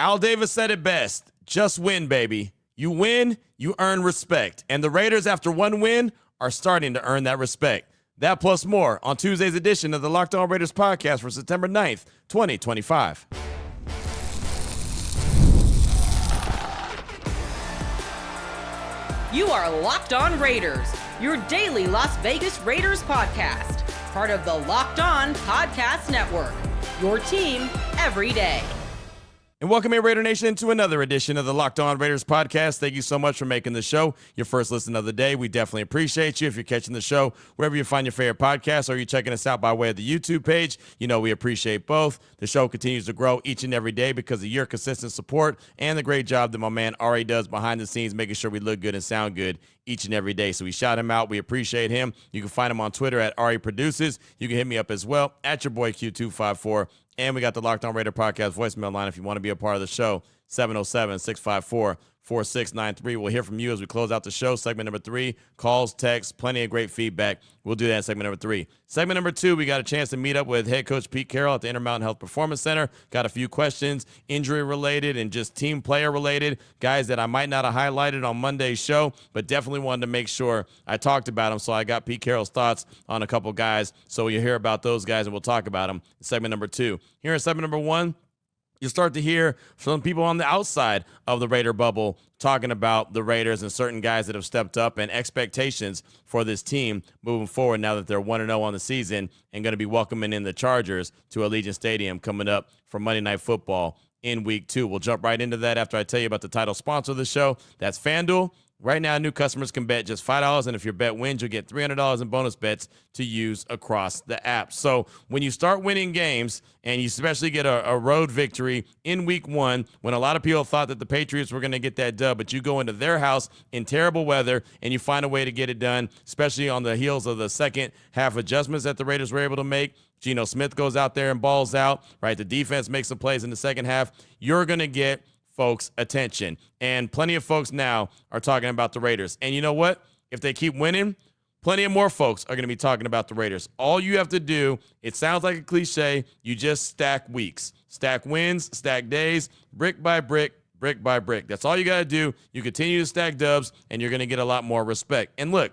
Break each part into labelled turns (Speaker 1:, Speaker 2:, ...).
Speaker 1: Al Davis said it best. Just win, baby. You win, you earn respect. And the Raiders, after one win, are starting to earn that respect. That plus more on Tuesday's edition of the Locked On Raiders podcast for September 9th, 2025.
Speaker 2: You are Locked On Raiders, your daily Las Vegas Raiders podcast. Part of the Locked On Podcast Network, your team every day.
Speaker 1: And welcome in, Raider Nation, to another edition of the Locked On Raiders podcast. Thank you so much for making the show your first listen of the day. We definitely appreciate you. If you're catching the show wherever you find your favorite podcast, or you're checking us out by way of the YouTube page, you know we appreciate both. The show continues to grow each and every day because of your consistent support and the great job that my man Ari does behind the scenes, making sure we look good and sound good each and every day. So we shout him out. We appreciate him. You can find him on Twitter at Ari Produces. You can hit me up as well at your boy Q254. And we got the Locked On Raider podcast voicemail line if you want to be a part of the show, 707-654-4693. We'll hear from you as we close out the show. Segment number 3, calls, texts, plenty of great feedback. We'll do that in segment number 3. Segment number 2, we got a chance to meet up with head coach Pete Carroll at the Intermountain Health Performance Center. Got a few questions, injury-related and just team player-related, guys that I might not have highlighted on Monday's show, but definitely wanted to make sure I talked about them. So I got Pete Carroll's thoughts on a couple guys. So you'll hear about those guys, and we'll talk about them in segment number 2. Here in segment number 1, you start to hear from people on the outside of the Raider bubble talking about the Raiders and certain guys that have stepped up and expectations for this team moving forward now that they're 1-0 on the season and going to be welcoming in the Chargers to Allegiant Stadium coming up for Monday Night Football in Week 2. We'll jump right into that after I tell you about the title sponsor of the show. That's FanDuel. Right now, new customers can bet just $5, and if your bet wins, you'll get $300 in bonus bets to use across the app. So when you start winning games, and you especially get a road victory in Week 1, when a lot of people thought that the Patriots were going to get that dub, but you go into their house in terrible weather, and you find a way to get it done, especially on the heels of the second half adjustments that the Raiders were able to make. Geno Smith goes out there and balls out, right? The defense makes some plays in the second half. You're going to get folks' attention. And plenty of folks now are talking about the Raiders. And you know what? If they keep winning, plenty of more folks are going to be talking about the Raiders. All you have to do, it sounds like a cliche, you just stack weeks. Stack wins, stack days, brick by brick, brick by brick. That's all you got to do. You continue to stack dubs, and you're going to get a lot more respect. And look,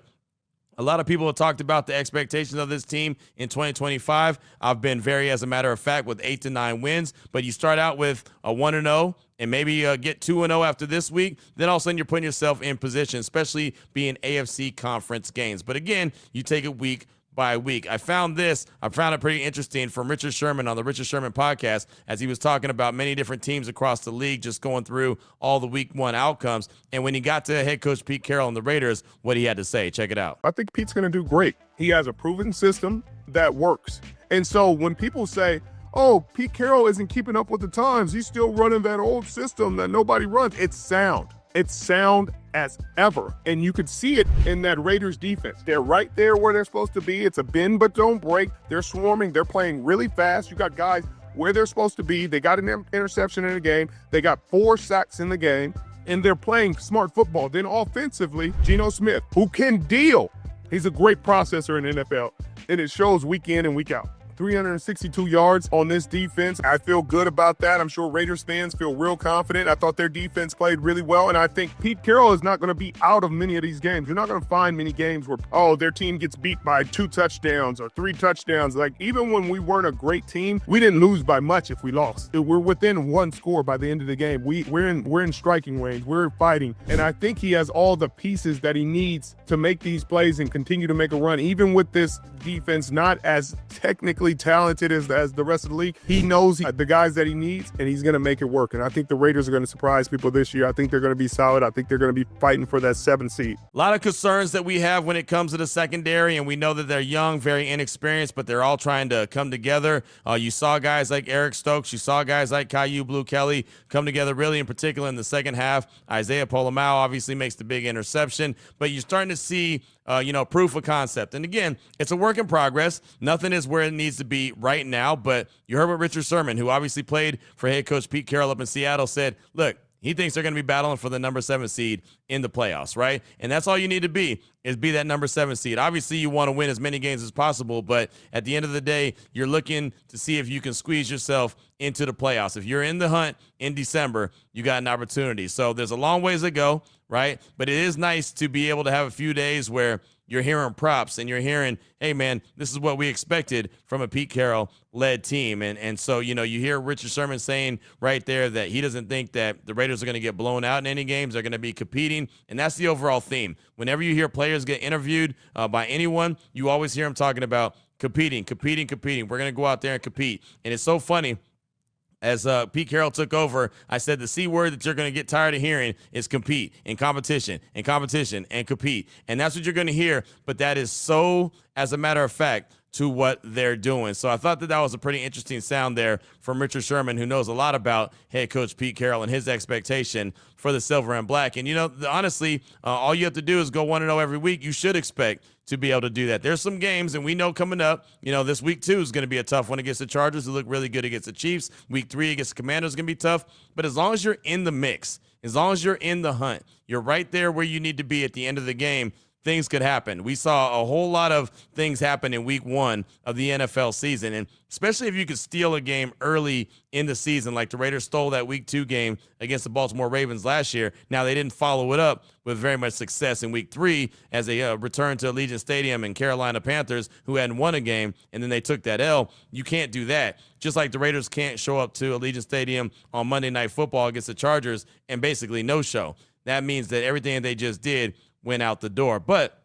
Speaker 1: a lot of people have talked about the expectations of this team in 2025. I've been very, as a matter of fact, with 8 to 9 wins. But you start out with a 1-0 and maybe get 2-0 after this week. Then all of a sudden you're putting yourself in position, especially being AFC conference games. But again, you take it week by week. I found it pretty interesting from Richard Sherman on the Richard Sherman podcast as he was talking about many different teams across the league, just going through all the Week 1 outcomes. And when he got to head coach Pete Carroll and the Raiders, what he had to say. Check it out.
Speaker 3: I think Pete's going to do great. He has a proven system that works. And so when people say, oh, Pete Carroll isn't keeping up with the times, he's still running that old system that nobody runs, it's sound. It's sound as ever. And you could see it in that Raiders defense. They're right there where they're supposed to be. It's a bend but don't break. They're swarming. They're playing really fast. You got guys where they're supposed to be. They got an interception in the game. They got 4 sacks in the game. And they're playing smart football. Then offensively, Geno Smith, who can deal. He's a great processor in the NFL. And it shows week in and week out. 362 yards on this defense. I feel good about that. I'm sure Raiders fans feel real confident. I thought their defense played really well, and I think Pete Carroll is not going to be out of many of these games. You're not going to find many games where, their team gets beat by 2 touchdowns or 3 touchdowns. Like, even when we weren't a great team, we didn't lose by much if we lost. We're within 1 score by the end of the game. We're in striking range. We're fighting, and I think he has all the pieces that he needs to make these plays and continue to make a run, even with this defense not as technically talented as the rest of the league. He knows the guys that he needs, and he's going to make it work. And I think the Raiders are going to surprise people this year. I think they're going to be solid. I think they're going to be fighting for that 7th seed.
Speaker 1: A lot of concerns that we have when it comes to the secondary, and we know that they're young, very inexperienced, but they're all trying to come together. You saw guys like Eric Stokes. You saw guys like Caillou Blue Kelly come together really in particular in the second half. Isaiah Polamau obviously makes the big interception, but you're starting to see proof of concept. And again, it's a work in progress. Nothing is where it needs to be right now, but you heard what Richard Sherman, who obviously played for head coach Pete Carroll up in Seattle, said, look, He thinks they're going to be battling for the number 7 seed in the playoffs, right? And that's all you need to be, is be that number 7 seed. Obviously, you want to win as many games as possible, but at the end of the day, you're looking to see if you can squeeze yourself into the playoffs. If you're in the hunt in December, you got an opportunity. So there's a long ways to go, right? But it is nice to be able to have a few days where you're hearing props and you're hearing, hey, man, this is what we expected from a Pete Carroll-led team. And so, you hear Richard Sherman saying right there that he doesn't think that the Raiders are going to get blown out in any games. They're going to be competing, and that's the overall theme. Whenever you hear players get interviewed by anyone, you always hear them talking about competing. We're going to go out there and compete. And it's so funny. As Pete Carroll took over, I said the C word that you're going to get tired of hearing is compete and competition and compete. And that's what you're going to hear. But that is so, as a matter of fact, to what they're doing. So I thought that was a pretty interesting sound there from Richard Sherman, who knows a lot about head coach Pete Carroll and his expectation for the silver and black. And, honestly, all you have to do is go 1-0 every week. You should expect to be able to do that. There's some games, and we know coming up, this week 2 is going to be a tough one against the Chargers, who look really good against the Chiefs. Week 3 against the Commanders is going to be tough. But as long as you're in the mix, as long as you're in the hunt, you're right there where you need to be at the end of the game, things could happen. We saw a whole lot of things happen in week 1 of the NFL season, and especially if you could steal a game early in the season, like the Raiders stole that week 2 game against the Baltimore Ravens last year. Now, they didn't follow it up with very much success in week 3 as they returned to Allegiant Stadium and Carolina Panthers, who hadn't won a game, and then they took that L. You can't do that. Just like the Raiders can't show up to Allegiant Stadium on Monday Night Football against the Chargers and basically no show. That means that everything they just did went out the door. But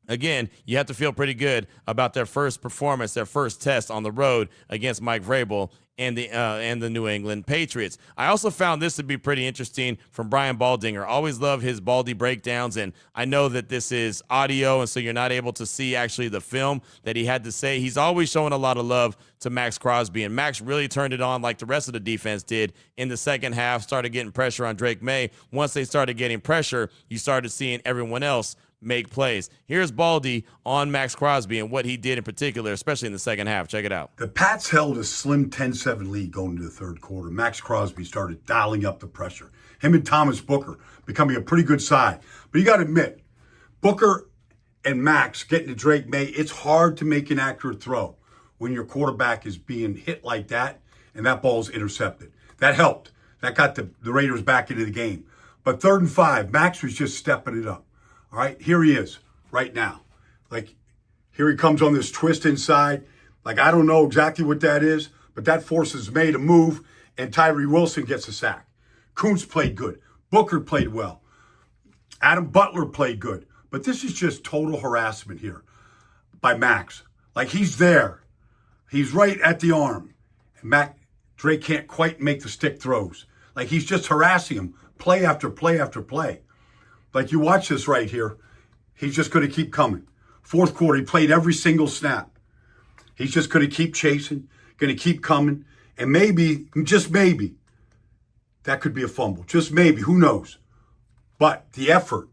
Speaker 1: again, you have to feel pretty good about their first performance, their first test on the road against Mike Vrabel and the New England Patriots. I also found this to be pretty interesting from Brian Baldinger. Always love his Baldi breakdowns, and I know that this is audio, and so you're not able to see actually the film that he had to say. He's always showing a lot of love to Max Crosby, and Max really turned it on like the rest of the defense did in the second half, started getting pressure on Drake May. Once they started getting pressure, you started seeing everyone else make plays. Here's Baldi on Max Crosby and what he did in particular, especially in the second half. Check it out.
Speaker 4: The Pats held a slim 10-7 lead going into the third quarter. Max Crosby started dialing up the pressure. Him and Thomas Booker becoming a pretty good side. But you got to admit, Booker and Max getting to Drake May, it's hard to make an accurate throw when your quarterback is being hit like that and that ball's intercepted. That helped. That got the Raiders back into the game. But 3rd and 5, Max was just stepping it up. All right, here he is right now. Like, here he comes on this twist inside. Like, I don't know exactly what that is, but that forces May to move, and Tyree Wilson gets a sack. Kuntz played good. Booker played well. Adam Butler played good. But this is just total harassment here by Max. Like, he's there. He's right at the arm. And Drake can't quite make the stick throws. Like, he's just harassing him play after play after play. Like, you watch this right here. He's just going to keep coming. Fourth quarter, he played every single snap. He's just going to keep chasing, going to keep coming. And maybe, just maybe, that could be a fumble. Just maybe. Who knows? But the effort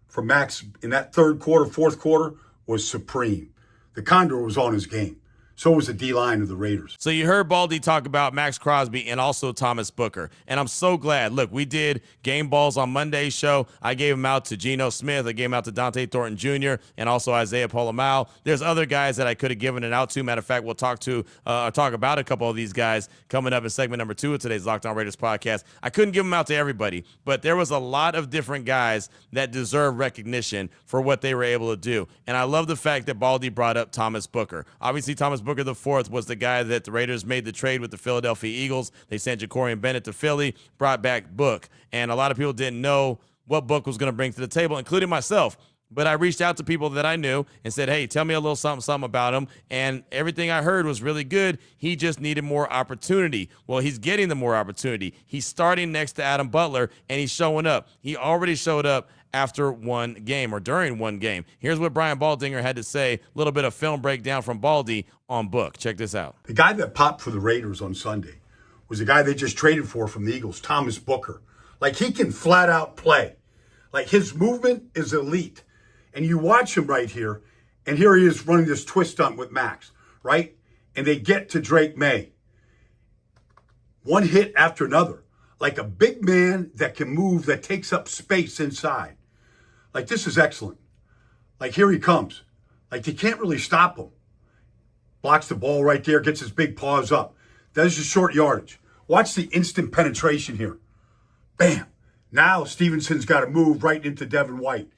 Speaker 4: from Max in that third quarter, fourth quarter was supreme. The Condor was on his game. So was the D-line of the Raiders.
Speaker 1: So you heard Baldi talk about Max Crosby and also Thomas Booker. And I'm so glad. Look, we did game balls on Monday's show. I gave them out to Geno Smith. I gave them out to Dante Thornton Jr. and also Isaiah Pola-Mao. There's other guys that I could have given it out to. Matter of fact, we'll talk about a couple of these guys coming up in segment number 2 of today's Locked On Raiders podcast. I couldn't give them out to everybody, but there was a lot of different guys that deserve recognition for what they were able to do. And I love the fact that Baldi brought up Thomas Booker. Obviously, Thomas Booker IV was the guy that the Raiders made the trade with the Philadelphia Eagles. They sent Jacorian Bennett to Philly, brought back Book. And a lot of people didn't know what Book was going to bring to the table, including myself. But I reached out to people that I knew and said, hey, tell me a little something about him. And everything I heard was really good. He just needed more opportunity. Well, he's getting the more opportunity. He's starting next to Adam Butler, and he's showing up. He already showed up after one game or during one game. Here's what Brian Baldinger had to say, a little bit of film breakdown from Baldi on Book. Check this out.
Speaker 4: The guy that popped for the Raiders on Sunday was the guy they just traded for from the Eagles, Thomas Booker. Like, he can flat out play. Like, his movement is elite. And you watch him right here, and here he is running this twist stunt with Max, right? And they get to Drake May. One hit after another. like a big man that can move, that takes up space inside. Like, this is excellent. Like, here he comes. Like, they can't really stop him. Blocks the ball right there, gets his big paws up. That's just short yardage. Watch the instant penetration here. Bam. Now Stevenson's got to move right into Devin White.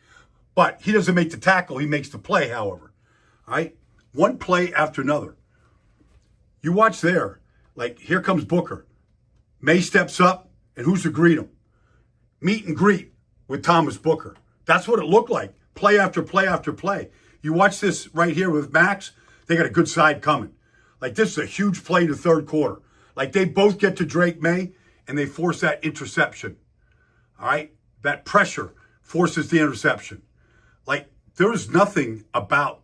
Speaker 4: But he doesn't make the tackle. He makes the play, however. All right? One play after another. You watch there. Like, here comes Booker. May steps up, and who's to greet him? Meet and greet with Thomas Booker. That's what it looked like. Play after play after play. You watch this right here with Max. They got a good side coming. Like, this is a huge play in the third quarter. Like, they both get to Drake May, and they force that interception. All right? That pressure forces the interception. Like, there's nothing about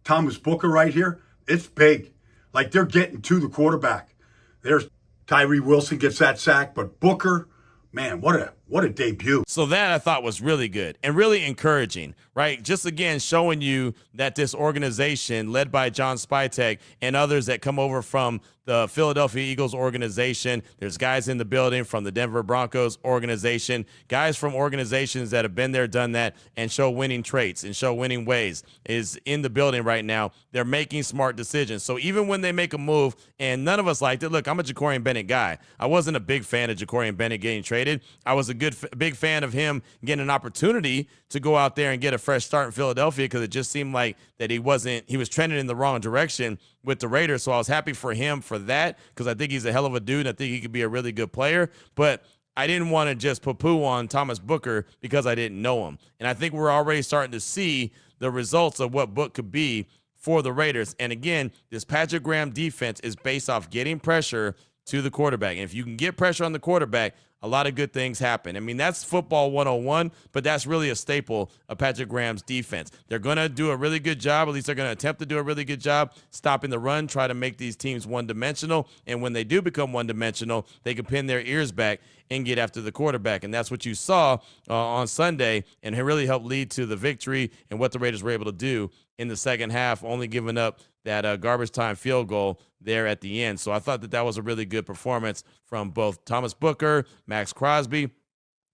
Speaker 4: Thomas Booker right here. It's big. Like, they're getting to the quarterback. There's Tyree Wilson gets that sack, but Booker, man, what a debut.
Speaker 1: So that I thought was really good and really encouraging, right? Just again, showing you that this organization led by John Spytek and others that come over from the Philadelphia Eagles organization. There's guys in the building from the Denver Broncos organization, guys from organizations that have been there, done that, and show winning traits and show winning ways is in the building right now. They're making smart decisions. So even when they make a move, and none of us liked it, look, I'm a Jacorian Bennett guy. I wasn't a big fan of Jacorian Bennett getting traded. I was a big fan of him getting an opportunity to go out there and get a fresh start in Philadelphia because it just seemed like that he was trending in the wrong direction with the Raiders. So I was happy for him for that because I think he's a hell of a dude. And I think he could be a really good player. But I didn't want to just poo-poo on Thomas Booker because I didn't know him. And I think we're already starting to see the results of what Book could be for the Raiders. And again, this Patrick Graham defense is based off getting pressure to the quarterback. And if you can get pressure on the quarterback, a lot of good things happen. I mean, that's football 101, but that's really a staple of Patrick Graham's defense. They're going to do a really good job, at least they're going to attempt to do a really good job stopping the run, try to make these teams one-dimensional. And when they do become one-dimensional, they can pin their ears back and get after the quarterback. And that's what you saw on Sunday, and it really helped lead to the victory and what the Raiders were able to do in the second half, only giving up that garbage time field goal there at the end. So I thought that was a really good performance from both Thomas Booker, Max Crosby.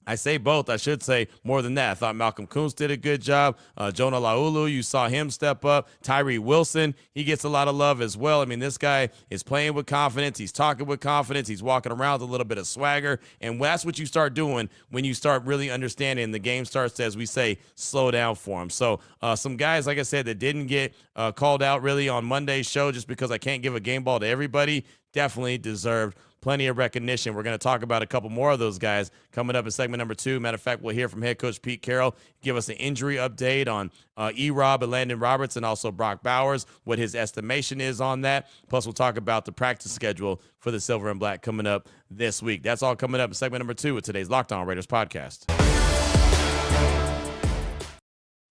Speaker 1: I say both. I should say more than that. I thought Malcolm Kuntz did a good job. Jonah Laulu, you saw him step up. Tyree Wilson, he gets a lot of love as well. I mean, this guy is playing with confidence. He's talking with confidence. He's walking around with a little bit of swagger. And that's what you start doing when you start really understanding the game starts to, as we say, slow down for him. So some guys, like I said, that didn't get called out really on Monday's show just because I can't give a game ball to everybody, definitely deserved plenty of recognition. We're going to talk about a couple more of those guys coming up in segment number 2. Matter of fact, we'll hear from head coach Pete Carroll, give us an injury update on E-Rob and Landon Roberts and also Brock Bowers, what his estimation is on that. Plus, we'll talk about the practice schedule for the Silver and Black coming up this week. That's all coming up in segment number 2 with today's Locked On Raiders podcast.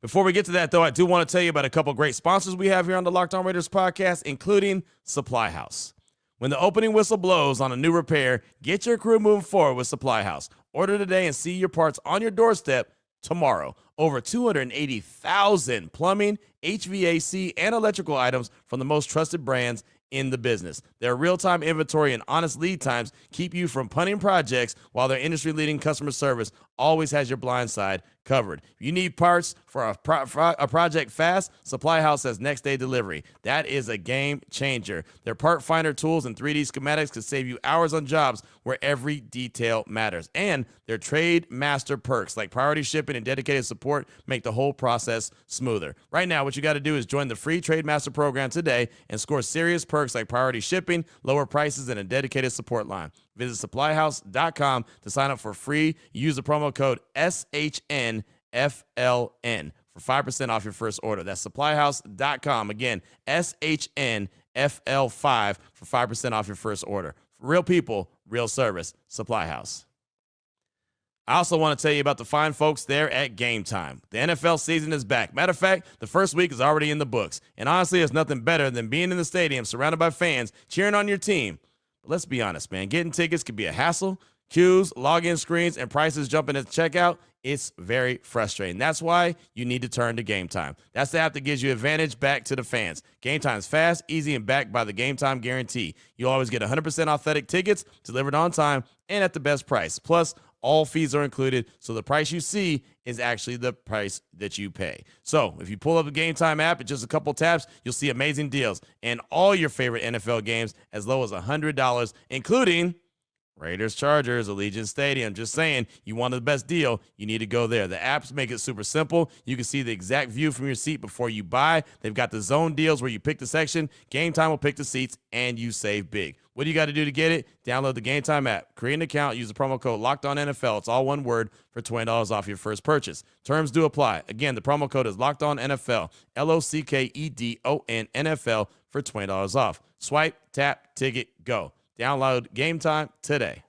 Speaker 1: Before we get to that, though, I do want to tell you about a couple great sponsors we have here on the Locked On Raiders podcast, including Supply House. When the opening whistle blows on a new repair, get your crew moving forward with Supply House. Order today and see your parts on your doorstep tomorrow. Over 280,000 plumbing, HVAC, and electrical items from the most trusted brands in the business. Their real-time inventory and honest lead times keep you from punting projects, while their industry-leading customer service always has your blind side covered. If you need parts for a project fast, Supply House has next-day delivery. That is a game changer. Their part finder tools and 3D schematics could save you hours on jobs where every detail matters. And their trade master perks like priority shipping and dedicated support make the whole process smoother. Right now, what you got to do is join the free Trade Master program today and score serious perks like priority shipping, lower prices, and a dedicated support line. Visit supplyhouse.com to sign up for free. Use the promo code SHNFLN for 5% off your first order. That's supplyhouse.com. Again, SHNFL5 for 5% off your first order. For real people, real service. Supply House. I also want to tell you about the fine folks there at Gametime. The NFL season is back. Matter of fact, the first week is already in the books. And honestly, there's nothing better than being in the stadium surrounded by fans cheering on your team. But let's be honest, man. Getting tickets can be a hassle, queues, login screens, and prices jumping at checkout, it's very frustrating. That's why you need to turn to Gametime. That's the app that gives you advantage back to the fans. Gametime's fast, easy, and backed by the Gametime guarantee. You'll always get 100% authentic tickets delivered on time and at the best price. Plus, all fees are included, so the price you see is actually the price that you pay. So if you pull up the Gametime app in just a couple taps, you'll see amazing deals and all your favorite NFL games as low as $100, including Raiders, Chargers, Allegiant Stadium. Just saying, you want the best deal, you need to go there. The apps make it super simple. You can see the exact view from your seat before you buy. They've got the zone deals where you pick the section. Gametime will pick the seats, and you save big. What do you got to do to get it? Download the Gametime app, create an account, use the promo code LOCKEDONNFL. It's all one word for $20 off your first purchase. Terms do apply. Again, the promo code is LOCKEDONNFL, LOCKEDON NFL for $20 off. Swipe, tap, ticket, go. Download Gametime today.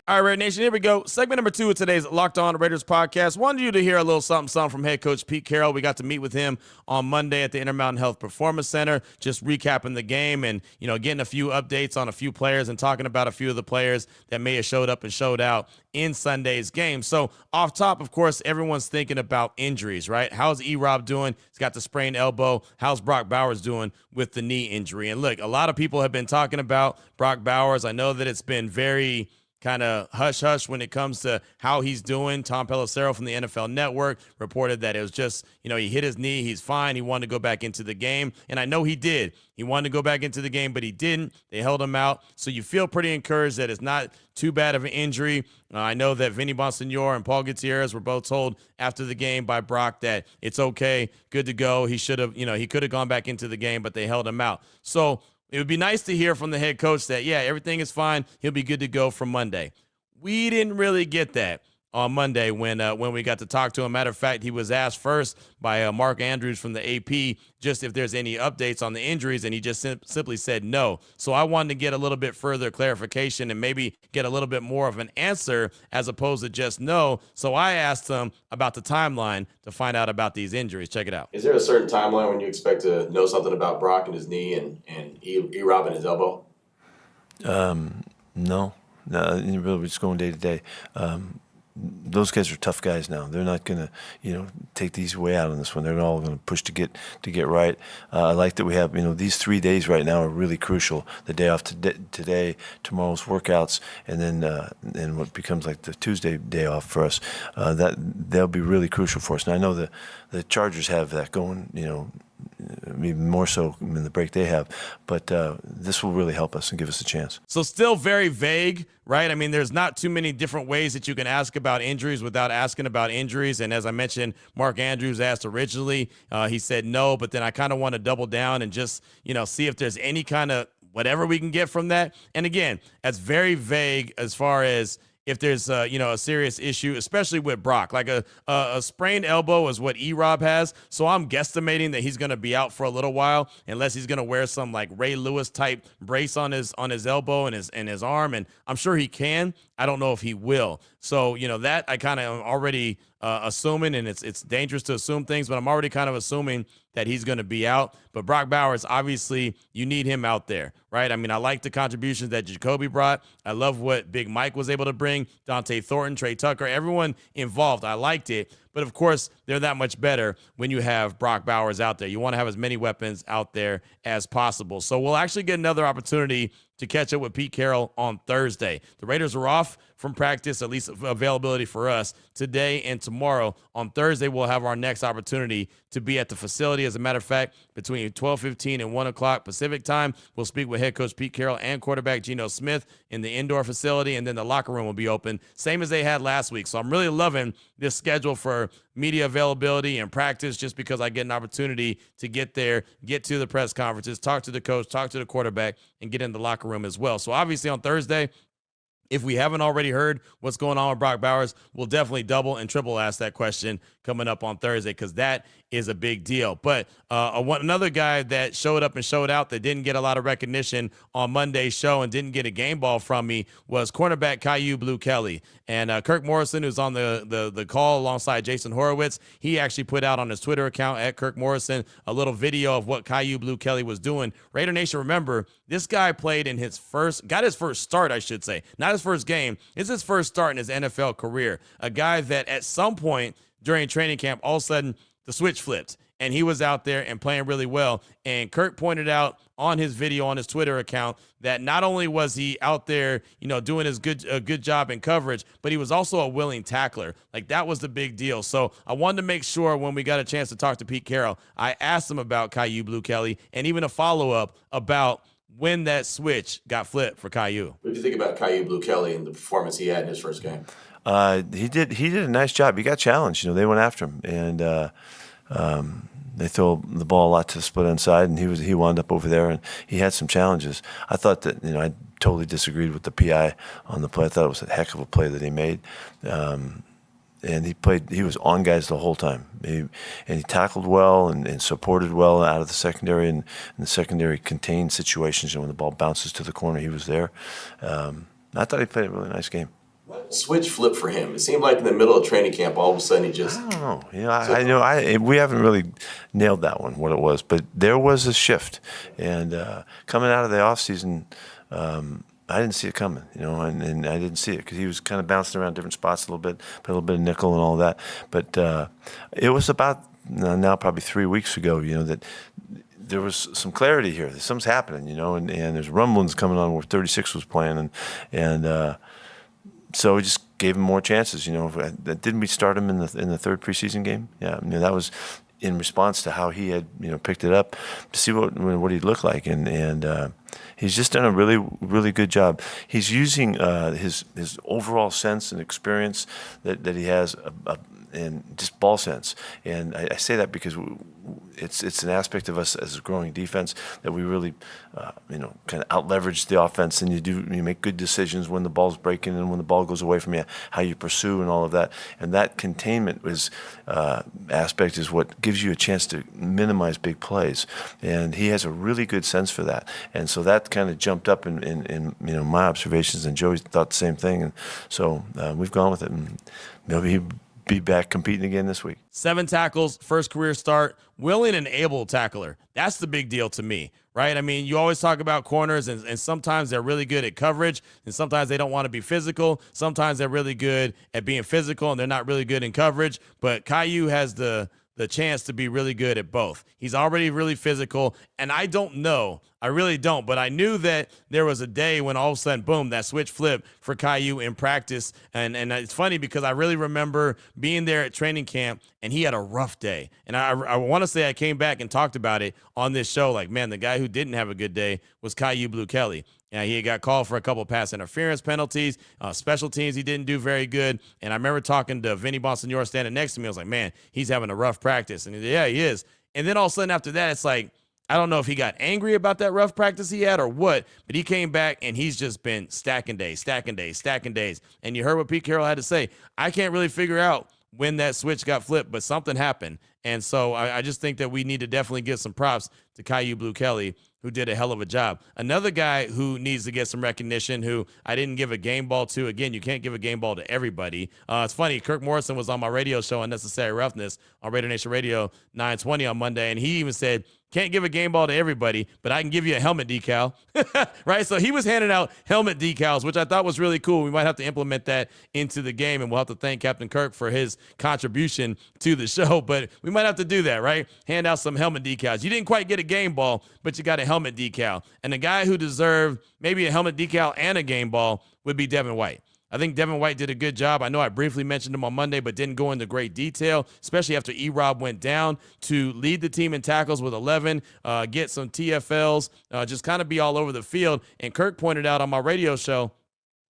Speaker 1: All right, Raider Nation, here we go. Segment number 2 of today's Locked On Raiders podcast. Wanted you to hear a little something from head coach Pete Carroll. We got to meet with him on Monday at the Intermountain Health Performance Center, just recapping the game and, getting a few updates on a few players and talking about a few of the players that may have showed up and showed out in Sunday's game. So off top, of course, everyone's thinking about injuries, right? How's E-Rob doing? He's got the sprained elbow. How's Brock Bowers doing with the knee injury? And look, a lot of people have been talking about Brock Bowers. I know that it's been very kind of hush-hush when it comes to how he's doing. Tom Pelissero from the NFL Network reported that it was just, he hit his knee, he's fine, he wanted to go back into the game, and I know he did. He wanted to go back into the game, but he didn't. They held him out, so you feel pretty encouraged that it's not too bad of an injury. I know that Vinny Bonsignore and Paul Gutierrez were both told after the game by Brock that it's okay, good to go. He should have, he could have gone back into the game, but they held him out. So it would be nice to hear from the head coach that, yeah, everything is fine. He'll be good to go from Monday. We didn't really get that on Monday when we got to talk to him. Matter of fact, he was asked first by Mark Andrews from the AP just if there's any updates on the injuries, and he just simply said no. So I wanted to get a little bit further clarification and maybe get a little bit more of an answer as opposed to just no. So I asked him about the timeline to find out about these injuries. Check it out.
Speaker 5: Is there a certain timeline when you expect to know something about Brock and his knee and E-Rob and his elbow?
Speaker 6: No, really, we're just going day to day. Those guys are tough guys now. They're not going to, take these way out on this one. They're all going to push to get right. I like that we have, these 3 days right now are really crucial. The day off today, tomorrow's workouts, and then what becomes like the Tuesday day off for us. That they'll be really crucial for us. And I know the Chargers have that going, even more so in the break they have. But this will really help us and give us a chance.
Speaker 1: So still very vague, right? I mean, there's not too many different ways that you can ask about injuries without asking about injuries. And as I mentioned, Mark Andrews asked originally. He said no, but then I kind of want to double down and just, see if there's any kind of whatever we can get from that. And again, that's very vague as far as if there's a serious issue, especially with Brock. Like a sprained elbow is what E-Rob has, so I'm guesstimating that he's going to be out for a little while unless he's going to wear some like Ray Lewis type brace on his elbow and his arm, and I'm sure he can. I don't know if he will. So, that I kind of already assuming, and it's dangerous to assume things, but I'm already kind of assuming that he's going to be out. But Brock Bowers, obviously, you need him out there, right? I mean, I like the contributions that Jacoby brought. I love what Big Mike was able to bring, Dante Thornton, Trey Tucker, everyone involved. I liked it. But, of course, they're that much better when you have Brock Bowers out there. You want to have as many weapons out there as possible. So we'll actually get another opportunity to catch up with Pete Carroll on Thursday. The Raiders are off from practice, at least availability for us, today and tomorrow. On Thursday, we'll have our next opportunity to be at the facility. As a matter of fact, between 12:15 and 1 o'clock Pacific time, we'll speak with head coach Pete Carroll and quarterback Geno Smith in the indoor facility, and then the locker room will be open, same as they had last week. So I'm really loving this schedule for media availability and practice just because I get an opportunity to get there, get to the press conferences, talk to the coach, talk to the quarterback, and get in the locker room as well. So obviously on Thursday, If we haven't already heard what's going on with Brock Bowers, we'll definitely double and triple ask that question coming up on Thursday, because that is a big deal. But another guy that showed up and showed out that didn't get a lot of recognition on Monday's show and didn't get a game ball from me was cornerback Caillou Blue Kelly. And Kirk Morrison, who's on the call alongside Jason Horowitz, he actually put out on his Twitter account at Kirk Morrison a little video of what Caillou Blue Kelly was doing. Raider Nation, remember, this guy played in got his first start, I should say. Not his first game. It's his first start in his NFL career. A guy that at some point during training camp, all of a sudden, the switch flipped, and he was out there and playing really well. And Kirk pointed out on his video on his Twitter account that not only was he out there, doing his good job in coverage, but he was also a willing tackler. Like, that was the big deal. So I wanted to make sure when we got a chance to talk to Pete Carroll, I asked him about Caillou Blue Kelly and even a follow-up about when that switch got flipped for Caillou.
Speaker 5: What do you think about Caillou Blue Kelly and the performance he had in his first game?
Speaker 6: He did a nice job. He got challenged. They went after him, and they throw the ball a lot to the split inside, and he wound up over there, and he had some challenges. I thought that I totally disagreed with the PI on the play. I thought it was a heck of a play that he made. And he was on guys the whole time. He tackled well and supported well out of the secondary, and in the secondary contained situations. When the ball bounces to the corner, he was there. I thought he played a really nice game.
Speaker 5: What switch flipped for him? It seemed like in the middle of training camp, all of a sudden he just...
Speaker 6: I don't know. We haven't really nailed that one, what it was. But there was a shift. And coming out of the offseason, I didn't see it coming, and I didn't see it because he was kind of bouncing around different spots a little bit of nickel and all that. But it was about now probably 3 weeks ago, that there was some clarity here. Something's happening, and there's rumblings coming on where 36 was playing, and so we just gave him more chances. Didn't we start him in the third preseason game? Yeah, that was in response to how he had picked it up to see what he'd look like, and he's just done a really, really good job. He's using his overall sense and experience that he has, and just ball sense. And I say that because it's an aspect of us as a growing defense that we really kind of out leverage the offense, and you make good decisions when the ball's breaking and when the ball goes away from you, how you pursue and all of that. And that containment aspect is what gives you a chance to minimize big plays. And he has a really good sense for that. And so that kind of jumped up in my observations, and Joey thought the same thing. And so we've gone with it, and maybe he'll be back competing again this week.
Speaker 1: 7 tackles, first career start, willing and able tackler. That's the big deal to me, right? I mean, you always talk about corners, and sometimes they're really good at coverage, and sometimes they don't want to be physical. Sometimes they're really good at being physical, and they're not really good in coverage. But Caillou has the chance to be really good at both. He's already really physical, and I really don't, but I knew that there was a day when all of a sudden, boom, that switch flipped for Caillou in practice. And it's funny because I really remember being there at training camp, and he had a rough day. And I want to say I came back and talked about it on this show. Like, man, the guy who didn't have a good day was Caillou Blue Kelly. He got called for a couple of pass interference penalties, special teams he didn't do very good. And I remember talking to Vinny Bonsignore standing next to me. I was like, man, he's having a rough practice. And he said, yeah, he is. And then all of a sudden after that, it's like, I don't know if he got angry about that rough practice he had or what, but he came back and he's just been stacking days. And you heard what Pete Carroll had to say. I can't really figure out when that switch got flipped, but something happened. And so I just think that we need to definitely give some props to Caillou Blue Kelly, who did a hell of a job. Another guy who needs to get some recognition, who I didn't give a game ball to. Again, you can't give a game ball to everybody. It's funny, Kirk Morrison was on my radio show, Unnecessary Roughness, on Raider Nation Radio 920 on Monday, and he even said, can't give a game ball to everybody, but I can give you a helmet decal, right? So he was handing out helmet decals, which I thought was really cool. We might have to implement that into the game, and we'll have to thank Captain Kirk for his contribution to the show, but we might have to do that, right? Hand out some helmet decals. You didn't quite get a game ball, but you got a helmet decal. And the guy who deserved maybe a helmet decal and a game ball would be Devin White. I think Devin White did a good job. I know I briefly mentioned him on Monday, but didn't go into great detail, especially after E-Rob went down, to lead the team in tackles with 11, get some TFLs, just kind of be all over the field. And Kirk pointed out on my radio show,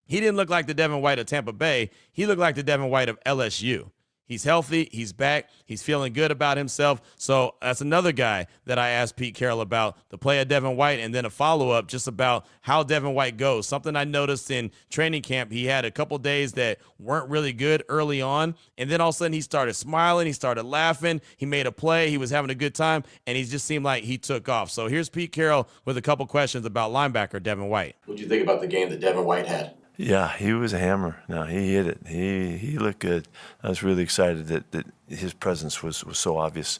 Speaker 1: he didn't look like the Devin White of Tampa Bay. He looked like the Devin White of LSU. He's healthy. He's back. He's feeling good about himself. So that's another guy that I asked Pete Carroll about, the play of Devin White, and then a follow-up just about how Devin White goes. Something I noticed in training camp, he had a couple days that weren't really good early on, and then all of a sudden he started smiling. He started laughing. He made a play. He was having a good time, and he just seemed like he took off. So here's Pete Carroll with a couple questions about linebacker Devin White.
Speaker 5: What do you think about the game that Devin White had?
Speaker 6: Yeah, he was a hammer. No, he hit it. He looked good. I was really excited that his presence was so obvious.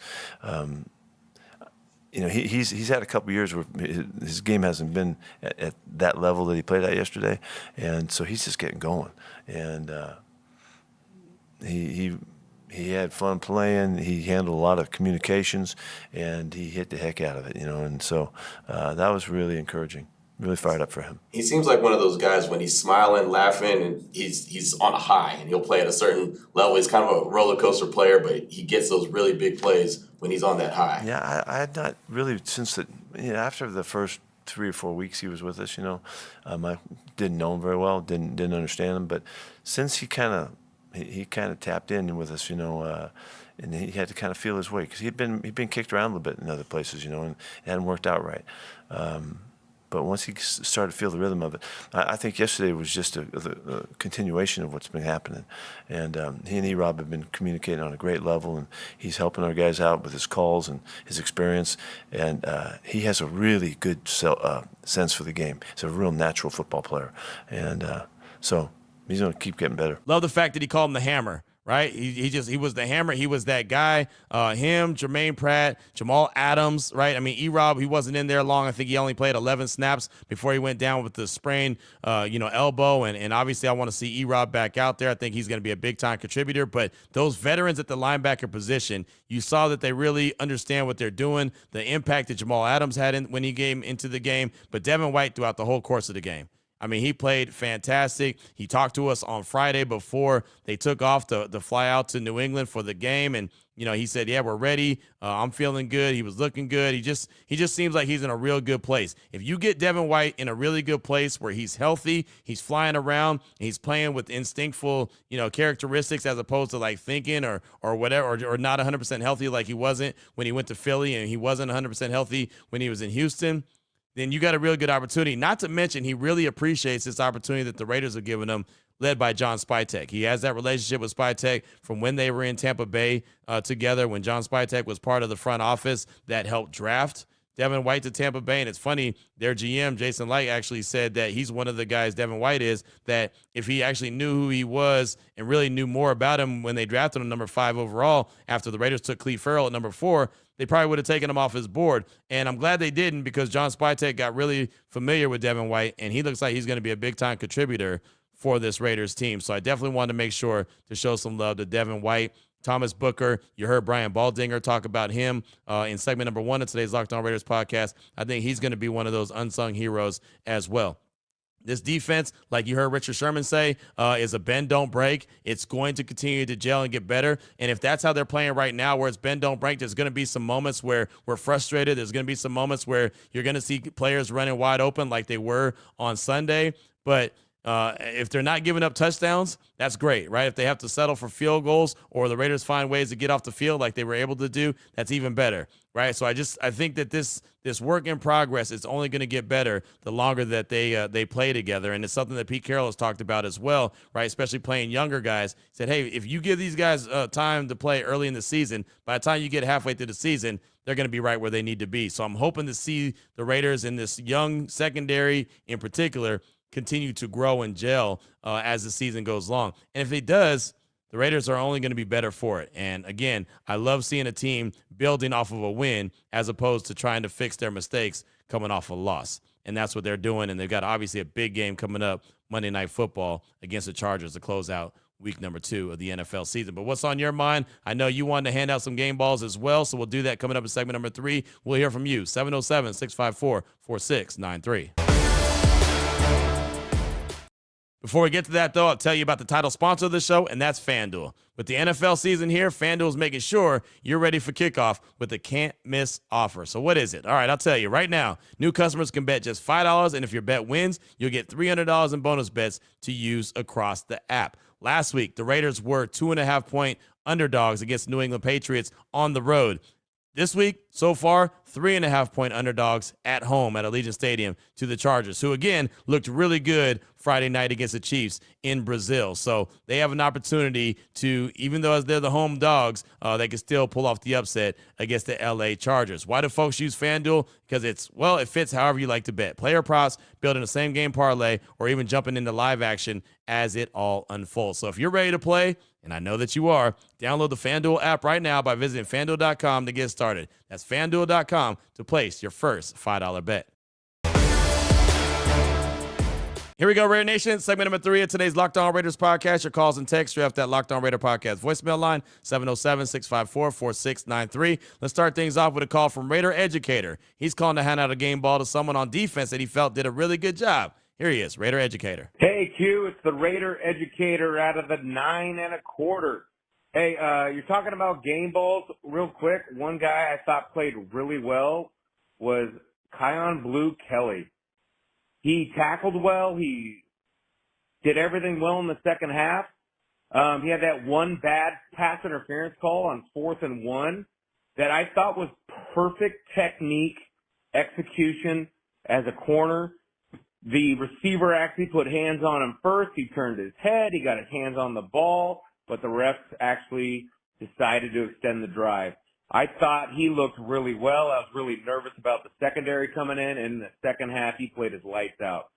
Speaker 6: He's had a couple years where his game hasn't been at that level that he played at yesterday, and so he's just getting going. And he had fun playing. He handled a lot of communications, and he hit the heck out of it. And so that was really encouraging. Really fired up for him.
Speaker 5: He seems like one of those guys when he's smiling, laughing, and he's on a high, and he'll play at a certain level. He's kind of a roller coaster player, but he gets those really big plays when he's on that high.
Speaker 6: Yeah, I had not really since after the first 3 or 4 weeks he was with us. I didn't know him very well, didn't understand him, but since he kind of tapped in with us, and he had to kind of feel his way because he'd been kicked around a little bit in other places, and it hadn't worked out right. But once he started to feel the rhythm of it, I think yesterday was just a continuation of what's been happening. And he and E-Rob have been communicating on a great level, and he's helping our guys out with his calls and his experience. And he has a really good sense for the game. He's a real natural football player. And so he's going to keep getting better.
Speaker 1: Love the fact that he called him the hammer. Right? He was the hammer. He was that guy. Him, Jermaine Pratt, Jamal Adams, right? I mean, E-Rob, he wasn't in there long. I think he only played 11 snaps before he went down with the sprained, elbow. And obviously I want to see E-Rob back out there. I think he's going to be a big-time contributor. But those veterans at the linebacker position, you saw that they really understand what they're doing, the impact that Jamal Adams had when he came into the game, but Devin White throughout the whole course of the game. I mean, he played fantastic. He talked to us on Friday before they took off to fly out to New England for the game. And, he said, yeah, we're ready. I'm feeling good. He was looking good. He just seems like he's in a real good place. If you get Devin White in a really good place where he's healthy, he's flying around, and he's playing with instinctful, characteristics as opposed to like thinking or whatever, or not 100% healthy like he wasn't when he went to Philly, and he wasn't 100% healthy when he was in Houston, then you got a real good opportunity. Not to mention, he really appreciates this opportunity that the Raiders are giving him, led by John Spytek. He has that relationship with Spytek from when they were in Tampa Bay together, when John Spytek was part of the front office that helped draft Devin White to Tampa Bay. And it's funny, their GM, Jason Light, actually said that he's one of the guys, Devin White is, that if he actually knew who he was and really knew more about him when they drafted him number 5 overall, after the Raiders took Cleve Farrell at number 4, they probably would have taken him off his board. And I'm glad they didn't, because John Spytek got really familiar with Devin White, and he looks like he's going to be a big-time contributor for this Raiders team. So I definitely wanted to make sure to show some love to Devin White. Thomas Booker, you heard Brian Baldinger talk about him in segment number 1 of today's Locked On Raiders podcast. I think he's going to be one of those unsung heroes as well. This defense, like you heard Richard Sherman say, is a bend, don't break. It's going to continue to gel and get better. And if that's how they're playing right now, where it's bend, don't break, there's going to be some moments where we're frustrated. There's going to be some moments where you're going to see players running wide open like they were on Sunday. But if they're not giving up touchdowns, that's great, right? If they have to settle for field goals, or the Raiders find ways to get off the field like they were able to do, that's even better, right? So I think that this work in progress is only going to get better the longer that they play together. And it's something that Pete Carroll has talked about as well, right? Especially playing younger guys. He said, hey, if you give these guys time to play early in the season, by the time you get halfway through the season, they're going to be right where they need to be. So I'm hoping to see the Raiders in this young secondary in particular continue to grow and gel as the season goes along. And if it does, the Raiders are only going to be better for it. And again, I love seeing a team building off of a win as opposed to trying to fix their mistakes coming off a loss. And that's what they're doing. And they've got obviously a big game coming up Monday Night Football against the Chargers to close out week number 2 of the NFL season. But what's on your mind? I know you wanted to hand out some game balls as well, so we'll do that coming up in segment number 3. We'll hear from you, 707-654-4693. Before we get to that, though, I'll tell you about the title sponsor of the show, and that's FanDuel. With the NFL season here, FanDuel is making sure you're ready for kickoff with a can't-miss offer. So what is it? All right, I'll tell you. Right now, new customers can bet just $5, and if your bet wins, you'll get $300 in bonus bets to use across the app. Last week, the Raiders were 2.5-point underdogs against New England Patriots on the road. This week, so far, 3.5-point underdogs at home at Allegiant Stadium to the Chargers, who, again, looked really good Friday night against the Chiefs in Brazil. So they have an opportunity to, even though they're the home dogs, they can still pull off the upset against the L.A. Chargers. Why do folks use FanDuel? Because it fits however you like to bet. Player props, building a same-game parlay, or even jumping into live action as it all unfolds. So if you're ready to play, and I know that you are, download the FanDuel app right now by visiting FanDuel.com to get started. That's FanDuel.com to place your first $5 bet. Here we go, Raider Nation. Segment number 3 of today's Locked On Raiders podcast. Your calls and texts are after that Locked On Raider podcast voicemail line, 707-654-4693. Let's start things off with a call from Raider Educator. He's calling to hand out a game ball to someone on defense that he felt did a really good job. Here he is, Raider Educator.
Speaker 7: Hey, Q, it's the Raider Educator out of the 9 1/4. Hey, you're talking about game balls real quick. One guy I thought played really well was Caillou Kelly. He tackled well. He did everything well in the second half. He had that one bad pass interference call on 4th and 1 that I thought was perfect technique, execution as a corner. The receiver actually put hands on him first. He turned his head. He got his hands on the ball, but the refs actually decided to extend the drive. I thought he looked really well. I was really nervous about the secondary coming in. In the second half, he played his lights out.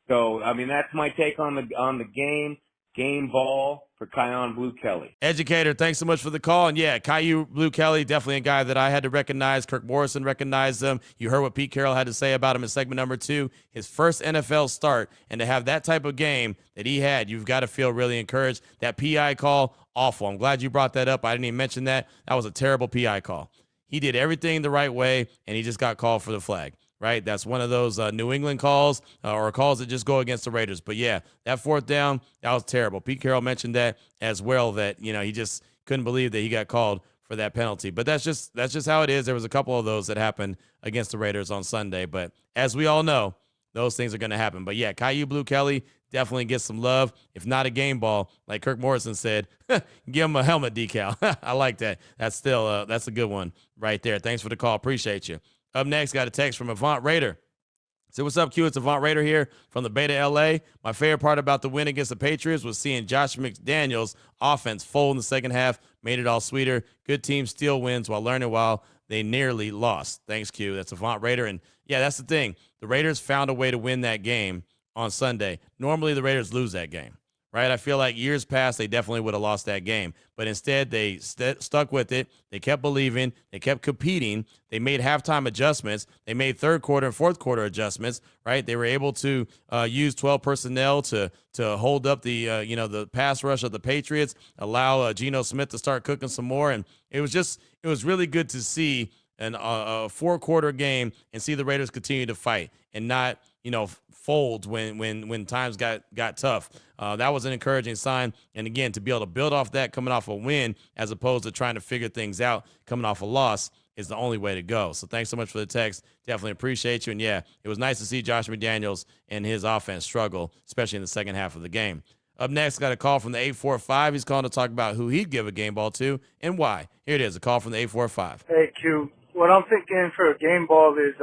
Speaker 7: So, I mean, that's my take on the game ball for Caillou Kelly.
Speaker 1: Educator, thanks so much for the call. And yeah, Caillou Kelly, definitely a guy that I had to recognize. Kirk Morrison recognized him. You heard what Pete Carroll had to say about him in segment number 2, his first NFL start. And to have that type of game that he had, you've got to feel really encouraged. That PI call, awful. I'm glad you brought that up. I didn't even mention that. That was a terrible PI call. He did everything the right way, and he just got called for the flag. Right, that's one of those New England calls or calls that just go against the Raiders. But yeah, that 4th down, that was terrible. Pete Carroll mentioned that as well. That he just couldn't believe that he got called for that penalty. But that's just how it is. There was a couple of those that happened against the Raiders on Sunday. But as we all know, those things are going to happen. But yeah, Caillou Kelly definitely gets some love. If not a game ball, like Kirk Morrison said, give him a helmet decal. I like that. That's still that's a good one right there. Thanks for the call. Appreciate you. Up next, got a text from Avant Raider. So what's up, Q? It's Avant Raider here from the Beta LA. My favorite part about the win against the Patriots was seeing Josh McDaniels' offense fold in the second half, made it all sweeter. Good team still wins while learning while they nearly lost. Thanks, Q. That's Avant Raider. And yeah, that's the thing. The Raiders found a way to win that game on Sunday. Normally, the Raiders lose that game. Right? I feel like years past, they definitely would have lost that game. But instead, they stuck with it. They kept believing. They kept competing. They made halftime adjustments. They made third quarter and fourth quarter adjustments, right? They were able to use 12 personnel to hold up the pass rush of the Patriots, allow Geno Smith to start cooking some more. And it was really good to see a 4-quarter game and see the Raiders continue to fight and not, fold when times got tough. That was an encouraging sign. And again, to be able to build off that coming off a win as opposed to trying to figure things out coming off a loss is the only way to go. So thanks so much for the text. Definitely appreciate you. And yeah, it was nice to see Josh McDaniels and his offense struggle, especially in the second half of the game. Up next, got a call from the 845. He's calling to talk about who he'd give a game ball to and why. Here it is, a call from the 845.
Speaker 8: Hey, Q. What I'm thinking for a game ball is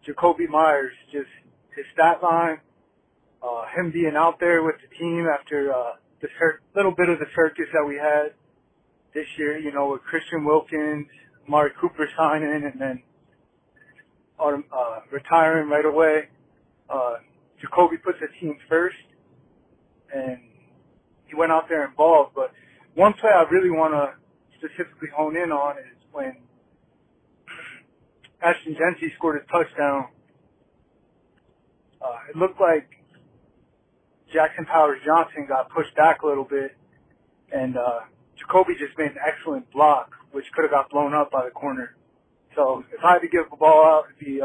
Speaker 8: Jacobe Meyers, just his stat line, him being out there with the team after the little bit of the circus that we had this year, with Christian Wilkins, Amari Cooper signing, and then retiring right away. Jacobe put the team first, and he went out there and balled. But one play I really want to specifically hone in on is when Ashton Genty scored a touchdown. It looked like Jackson Powers-Johnson got pushed back a little bit, and Jacobe just made an excellent block, which could have got blown up by the corner. So if I had to give the ball out, it'd be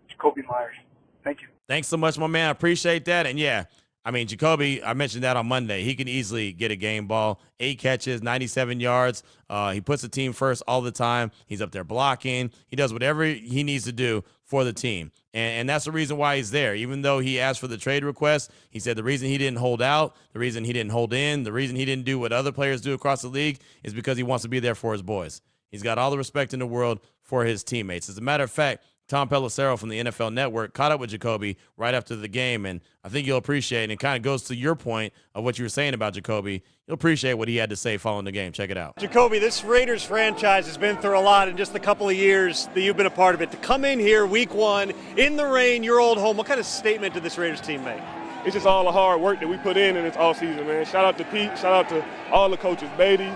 Speaker 8: Jacobe Meyers. Thank you.
Speaker 1: Thanks so much, my man. I appreciate that. And yeah, I mean, Jacobe, I mentioned that on Monday. He can easily get a game ball. 8 catches, 97 yards. He puts the team first all the time. He's up there blocking. He does whatever he needs to do for the team. And that's the reason why he's there. Even though he asked for the trade request, he said the reason he didn't hold out, the reason he didn't hold in, the reason he didn't do what other players do across the league is because he wants to be there for his boys. He's got all the respect in the world for his teammates. As a matter of fact, Tom Pelissero from the NFL Network caught up with Jacobe right after the game, and I think you'll appreciate, and it kind of goes to your point of what you were saying about Jacobe, you'll appreciate what he had to say following the game. Check it out.
Speaker 9: Jacobe, this Raiders franchise has been through a lot in just the couple of years that you've been a part of it. To come in here week 1, in the rain, your old home, what kind of statement did this Raiders team make?
Speaker 3: It's just all the hard work that we put in this offseason, man. Shout out to Pete. Shout out to all the coaches, Baldi,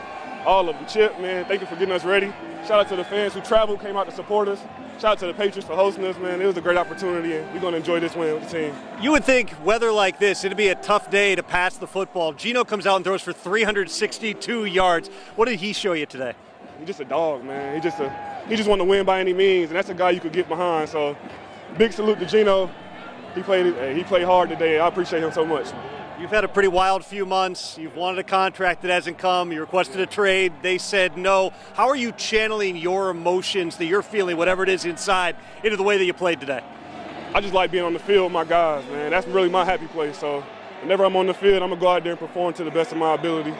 Speaker 3: all of them. Chip, man, thank you for getting us ready. Shout out to the fans who traveled, came out to support us. Shout out to the Patriots for hosting us, man. It was a great opportunity, and we're going to enjoy this win with the team.
Speaker 9: You would think weather like this, it'd be a tough day to pass the football. Geno comes out and throws for 362 yards. What did he show you today?
Speaker 3: He's just a dog, man. He just want to win by any means, and that's a guy you could get behind. So big salute to Geno. He played hard today. I appreciate him so much.
Speaker 9: You've had a pretty wild few months. You've wanted a contract that hasn't come. You requested a trade. They said no. How are you channeling your emotions that you're feeling, whatever it is inside, into the way that you played today?
Speaker 3: I just like being on the field with my guys, man. That's really my happy place. So whenever I'm on the field, I'm going to go out there and perform to the best of my ability.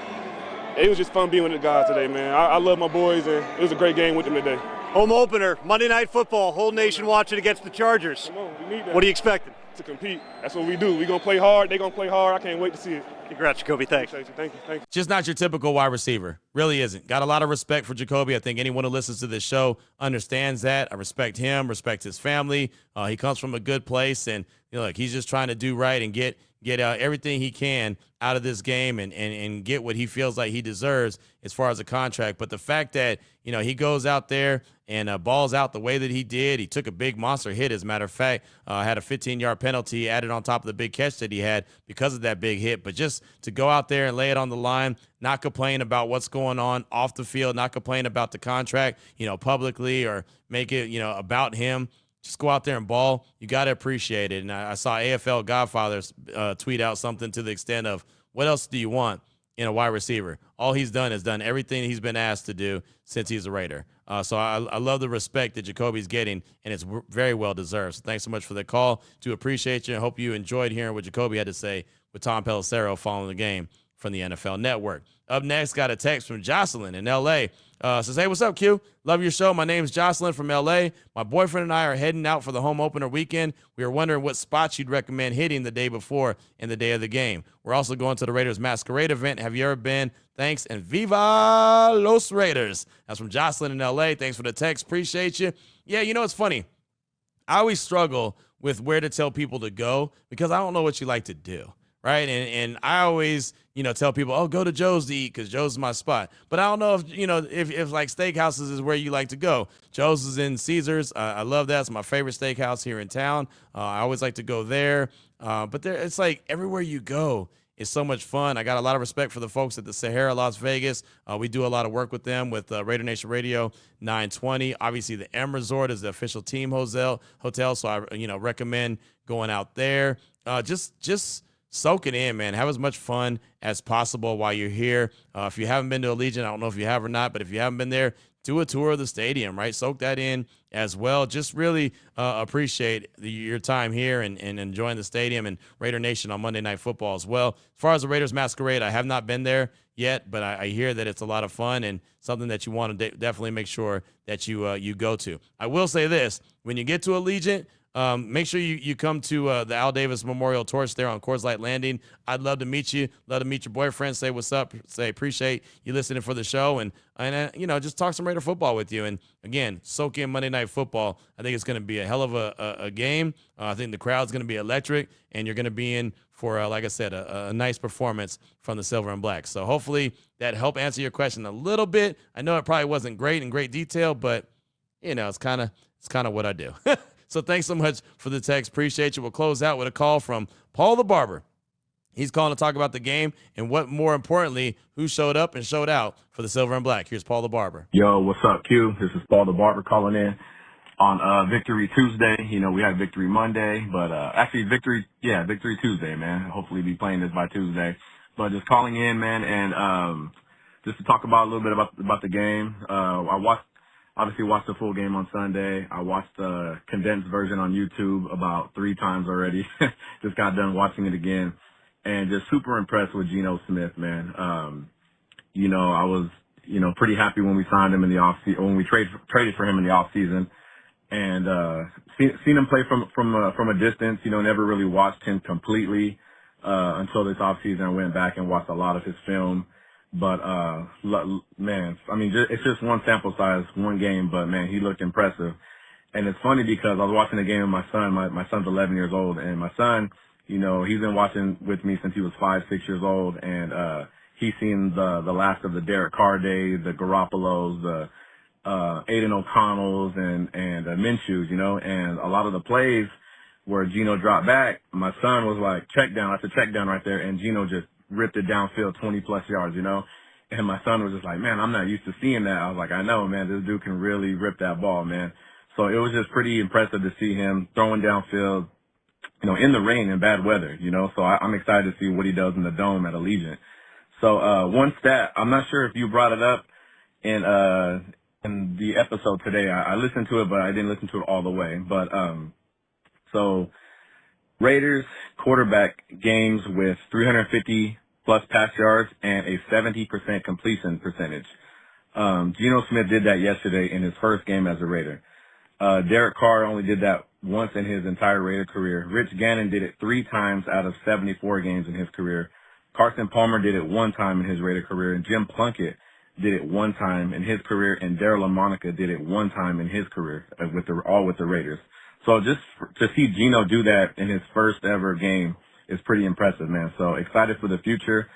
Speaker 3: It was just fun being with the guys today, man. I love my boys, and it was a great game with them today.
Speaker 9: Home opener, Monday Night Football, whole nation watching against the Chargers.
Speaker 3: Come on, we need that.
Speaker 9: What are you expecting?
Speaker 3: To compete. That's what we do. We're going to play hard. They're going to play hard. I can't wait to see it.
Speaker 9: Congrats, Jacobe. Thanks.
Speaker 3: Thank you.
Speaker 1: Just not your typical wide receiver. Really isn't. Got a lot of respect for Jacobe. I think anyone who listens to this show understands that. I respect him, respect his family. He comes from a good place, and look, he's just trying to do right and get everything he can out of this game and get what he feels like he deserves as far as a contract. But the fact that, he goes out there and balls out the way that he did, he took a big monster hit, as a matter of fact, had a 15-yard penalty added on top of the big catch that he had because of that big hit. But just to go out there and lay it on the line, not complain about what's going on off the field, not complain about the contract, publicly or make it, about him. Just go out there and ball. You got to appreciate it. And I saw AFL Godfathers tweet out something to the extent of, what else do you want in a wide receiver? All he's done is done everything he's been asked to do since he's a Raider. So I love the respect that Jacobe's getting, and it's very well deserved. So thanks so much for the call. Do appreciate you. I hope you enjoyed hearing what Jacobe had to say with Tom Pelissero following the game from the NFL Network. Up next, got a text from Jocelyn in L.A. Says, hey, what's up, Q? Love your show. My name's Jocelyn from L.A. My boyfriend and I are heading out for the home opener weekend. We are wondering what spots you'd recommend hitting the day before and the day of the game. We're also going to the Raiders Masquerade event. Have you ever been? Thanks, and Viva Los Raiders. That's from Jocelyn in L.A. Thanks for the text. Appreciate you. Yeah, it's funny. I always struggle with where to tell people to go because I don't know what you like to do. Right. And I always, tell people, oh, go to Joe's to eat because Joe's is my spot. But I don't know if like steakhouses is where you like to go. Joe's is in Caesars. I love that. It's my favorite steakhouse here in town. I always like to go there. But it's like everywhere you go is so much fun. I got a lot of respect for the folks at the Sahara, Las Vegas. We do a lot of work with them with Raider Nation Radio 920. Obviously, the M Resort is the official team hotel. So I recommend going out there. Just soak it in, man. Have as much fun as possible while you're here. If you haven't been to Allegiant, I don't know if you have or not, but if you haven't been there, do a tour of the stadium, right? Soak that in as well. Just really appreciate your time here and enjoying the stadium and Raider Nation on Monday Night Football as well. As far as the Raiders Masquerade, I have not been there yet, but I hear that it's a lot of fun and something that you want to definitely make sure that you go to. I will say this, when you get to Allegiant, make sure you come to the Al Davis Memorial Torch there on Coors Light Landing. I'd love to meet you. Love to meet your boyfriend. Say what's up. Say appreciate you listening for the show, and just talk some Raider football with you. And again, soak in Monday Night Football. I think it's going to be a hell of a game. I think the crowd's going to be electric, and you're going to be in for, like I said, a nice performance from the Silver and Black. So hopefully that helped answer your question a little bit. I know it probably wasn't great in great detail, but it's kind of what I do. So thanks so much for the text. Appreciate you. We'll close out with a call from Paul the Barber. He's calling to talk about the game and what, more importantly, who showed up and showed out for the Silver and Black. Here's Paul the Barber.
Speaker 10: Yo, what's up, Q? This is Paul the Barber calling in. on Victory Tuesday. You know, we had Victory Monday, but actually Victory Tuesday, man. Hopefully be playing this by Tuesday. But just calling in, man, and just to talk about a little bit about the game. I obviously watched the full game on Sunday. I watched the condensed version on YouTube about 3 times already. Just got done watching it again, and just super impressed with Geno Smith, man. You know, I was, you know, pretty happy when we signed him in the when we traded for him in the off season, and seen him play from a distance. You know, never really watched him completely until this off season. I went back and watched a lot of his film. But man, I mean, it's just one sample size, one game, but man, he looked impressive. And it's funny because I was watching the game with my son. My son's 11 years old, and my son, you know, he's been watching with me since he was 5, 6 years old, and he's seen the last of the Derek Carr days, the Garoppolos, the Aiden O'Connells, and Minshew's, you know, and a lot of the plays where Geno dropped back, my son was like, check down, that's a check down right there, and Geno just ripped it downfield 20-plus yards, you know, and my son was just like, man, I'm not used to seeing that. I was like, I know, man, this dude can really rip that ball, man. So it was just pretty impressive to see him throwing downfield, you know, in the rain and bad weather, you know, so I'm excited to see what he does in the dome at Allegiant. So one stat, I'm not sure if you brought it up in the episode today. I listened to it, but I didn't listen to it all the way. But so Raiders quarterback games with 350-plus pass yards and a 70% completion percentage. Geno Smith did that yesterday in his first game as a Raider. Derek Carr only did that once in his entire Raider career. Rich Gannon did it 3 times out of 74 games in his career. Carson Palmer did it 1 time in his Raider career, and Jim Plunkett did it 1 time in his career, and Darryl LaMonica did it 1 time in his career, all with the Raiders. So just to see Geno do that in his first ever game is pretty impressive, man. So excited for the future.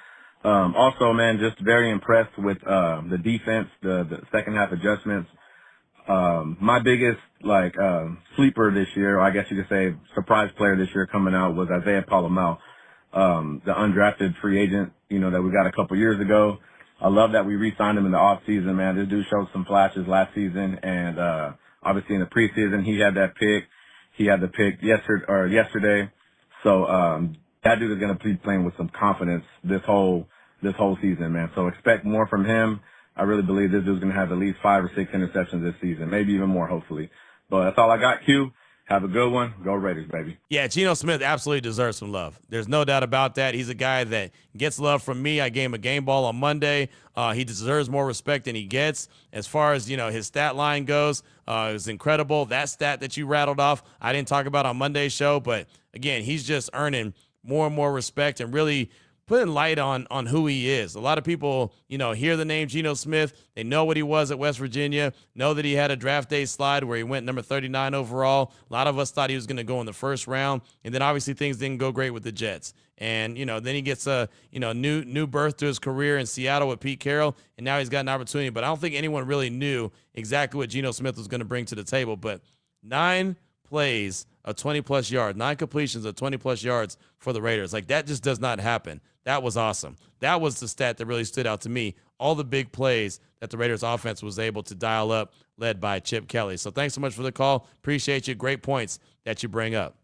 Speaker 10: Also, man, just very impressed with the defense, the second half adjustments. My biggest sleeper this year, or I guess you could say surprise player this year coming out, was Isaiah Palomel. The undrafted free agent, you know, that we got a couple years ago. I love that we re-signed him in the off season, man. This dude showed some flashes last season, and obviously in the preseason he had that pick. He had the pick yesterday. So that dude is going to be playing with some confidence this whole season, man. So expect more from him. I really believe this dude's going to have at least 5 or 6 interceptions this season, maybe even more, hopefully. But that's all I got, Q. Have a good one. Go Raiders, baby.
Speaker 1: Yeah, Geno Smith absolutely deserves some love. There's no doubt about that. He's a guy that gets love from me. I gave him a game ball on Monday. He deserves more respect than he gets. As far as, you know, his stat line goes, it was incredible. That stat that you rattled off, I didn't talk about on Monday's show, but again, he's just earning more and more respect and really putting light on who he is. A lot of people, you know, hear the name Geno Smith. They know what he was at West Virginia, know that he had a draft day slide where he went number 39 overall. A lot of us thought he was going to go in the first round. And then obviously things didn't go great with the Jets. And, you know, then he gets a, you know, new birth to his career in Seattle with Pete Carroll. And now he's got an opportunity. But I don't think anyone really knew exactly what Geno Smith was going to bring to the table. But 9 plays of 20-plus yards, 9 completions of 20-plus yards for the Raiders. Like, that just does not happen. That was awesome. That was the stat that really stood out to me. All the big plays that the Raiders offense was able to dial up, led by Chip Kelly. So thanks so much for the call. Appreciate you. Great points that you bring up.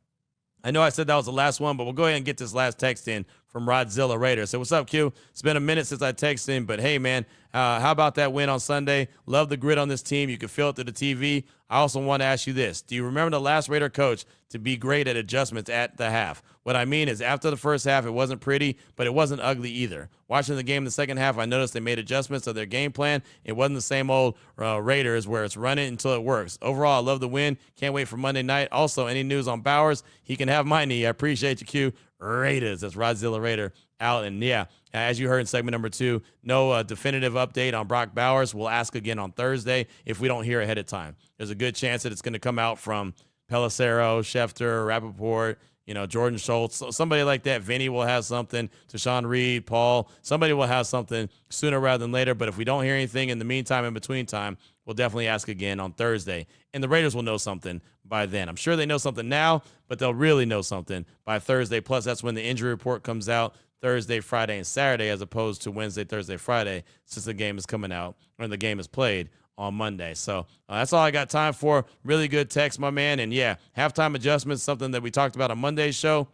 Speaker 1: I know I said that was the last one, but we'll go ahead and get this last text in from Rodzilla Raider. So what's up, Q? It's been a minute since I texted in, but hey, man, how about that win on Sunday? Love the grit on this team. You can feel it through the TV. I also want to ask you this. Do you remember the last Raider coach to be great at adjustments at the half? What I mean is after the first half, it wasn't pretty, but it wasn't ugly either. Watching the game in the second half, I noticed they made adjustments to their game plan. It wasn't the same old Raiders where it's run it until it works. Overall, I love the win. Can't wait for Monday night. Also, any news on Bowers? He can have my knee. I appreciate you, Q. Raiders. That's Rodzilla Raider out. And yeah, as you heard in segment number 2, no definitive update on Brock Bowers. We'll ask again on Thursday if we don't hear ahead of time. There's a good chance that it's going to come out from Pelissero, Schefter, Rappaport, you know, Jordan Schultz, somebody like that. Vinny will have something. Tashawn Reed, Paul, somebody will have something sooner rather than later. But if we don't hear anything in the meantime, in between time, we'll definitely ask again on Thursday. And the Raiders will know something by then. I'm sure they know something now, but they'll really know something by Thursday. Plus, that's when the injury report comes out, Thursday, Friday, and Saturday, as opposed to Wednesday, Thursday, Friday, since the game is coming out, or the game is played on Monday. So that's all I got time for. Really good text, my man. And yeah, halftime adjustments, something that we talked about on Monday's show,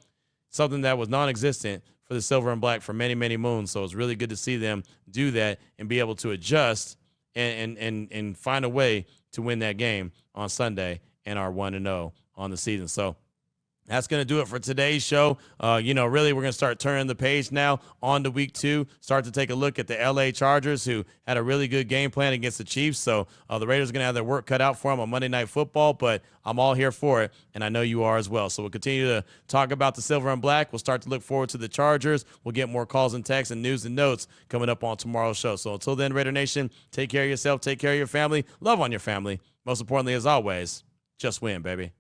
Speaker 1: something that was non-existent for the Silver and Black for many, many moons. So it's really good to see them do that and be able to adjust and find a way to win that game on Sunday and are 1-0 on the season. So that's going to do it for today's show. Really, we're going to start turning the page now on to week 2, start to take a look at the LA Chargers, who had a really good game plan against the Chiefs. So the Raiders are going to have their work cut out for them on Monday Night Football, but I'm all here for it, and I know you are as well. So we'll continue to talk about the Silver and Black. We'll start to look forward to the Chargers. We'll get more calls and texts and news and notes coming up on tomorrow's show. So until then, Raider Nation, take care of yourself, take care of your family, love on your family. Most importantly, as always, just win, baby.